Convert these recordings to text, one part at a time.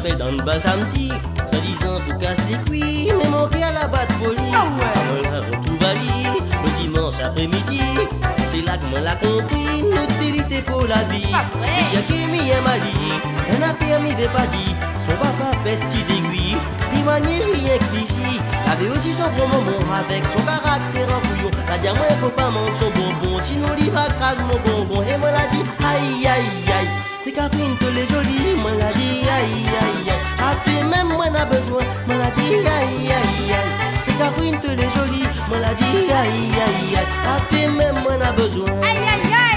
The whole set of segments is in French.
rappelle dans le bal samedi, soi-disant pour casser les cuits, mais mon cœur la batte folie. On la retrouve à vie, le dimanche après-midi. C'est là que moi l'a compris, l'utilité pour la vie. Et chaque ami est mali, un affaire m'y veut pas dit. Son papa peste aiguilles, des manières rien que ici. Avait aussi son gros moment avec son caractère en couillon. La diamant faut pas manger son bonbon, sinon il va craser mon bonbon. Et moi l'a dit, aïe aïe aïe, tes cafrines que les jolies. Moi l'a dit, aïe aïe aïe, à toi même moi n'a besoin. Moi l'a dit, aïe aïe aïe, tes cafrines que les jolies. Moi l'a dit, aïe aïe aïe, à toi même moi n'a besoin. Aïe aïe aïe.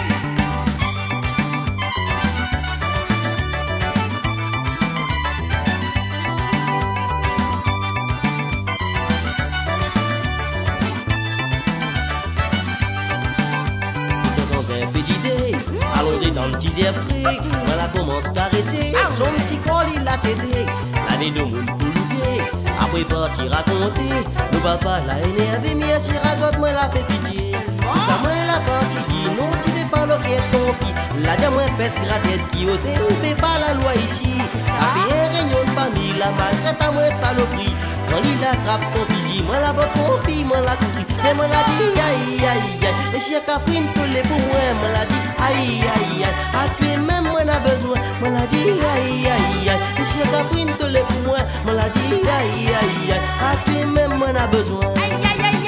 Allongé dans le petit air frais, moi la commence à caresser. Son petit col il a cédé, laver le monde pour louper. Après partir raconter, le papa l'a énervé, mais à Chirazote moi la fait pitié. Ça moi la partie dit non tu fais pas le quai de ton fils. La dame moi pèse gratte qui ôte, on fait pas la loi ici. A fait un réunion de famille, la maltraite à moi saloperie. Quand il attrape son fusil, moi la bosse son fille, moi la couille. Et moi la dit aïe aïe aïe, et si y'a Catherine pour les pour moi, moi la dit aïe aïe aïe, à tuer même moi n'a besoin. Moi la dit aïe aïe aïe, et si y'a Catherine pour les pour moi, moi la dit aïe aïe aïe, à tuer même moi n'a besoin. Aïe aïe aïe aïe.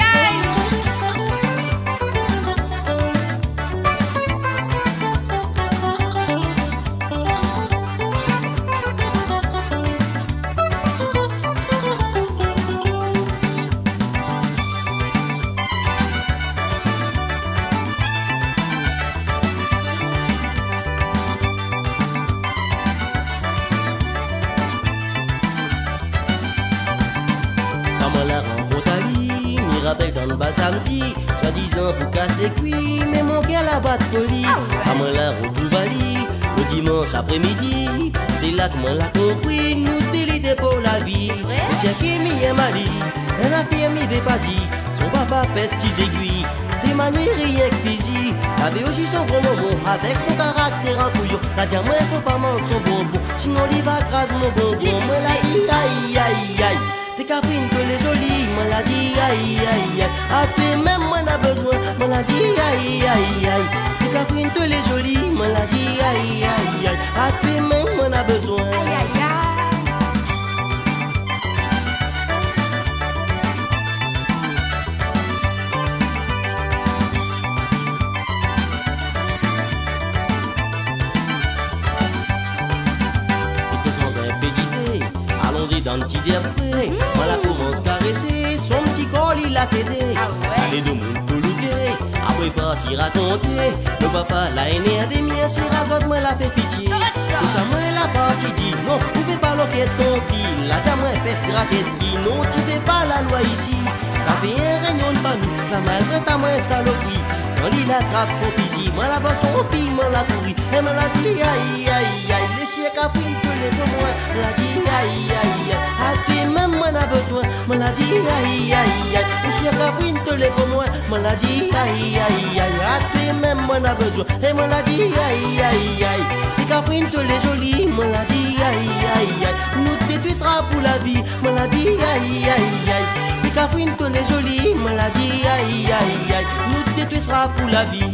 Maman la rencontre à lui, m'y rappelle dans le bal samedi, soi-disant pour casser les cuits, mais mon cœur la batte folie. Maman la retrouve à lui, le dimanche après-midi. C'est là que moi l'a compris, l'utilité pour la vie. Et chaque ami est mali, un affaire m'y veut pas dit. Son papa peste aiguilles, des manières rien que désir. Avait aussi son gros moment avec son caractère en couillon. La diamant faut pas manger son bonbon, sinon il va craser mon bonbon. Moi la dit aïe aïe aïe, tes cafrines que les jolies. Moi la dit aïe aïe aïe, à toi même moi n'a besoin. Moi la dit aïe aïe aïe, tes cafrines que les jolies. Moi la dit aïe aïe aïe, à toi même moi n'a besoin. Aïe aïe aïe. Allongé dans le petit air frais, moi la commence à caresser. Son petit col il a cédé, allez de monde tout louquer. Après partir raconter, le papa l'a énervé, mais si Chirazote moi la fait pitié. Tout ça moi la partie dit non, tu fais pas l'enquête de ton fils. La dame moi pèse gratte qui non, tu fais pas la loi ici. T'as fait un réunion de famille, la maltraite à moi saloperie. Quand il attrape son fusil, moi la bosse son fille, moi la couille. Et moi la dit aïe aïe aïe, les chiens Catherine que les pour moi. Moi la dit aïe aïe aïe, à toi même moi n'a besoin. Moi la dit aïe aïe aïe, les chiens Catherine que les pour moi. Moi la dit aïe aïe aïe, à toi même moi n'a besoin. Et moi la dit aïe aïe aïe, les Catherine que les jolies. Moi la dit aïe aïe aïe, nous détruisera pour la vie. Moi la dit aïe aïe aïe, les Catherine que les jolies. Moi la dit aïe aïe aïe, nous détruisera pour la vie.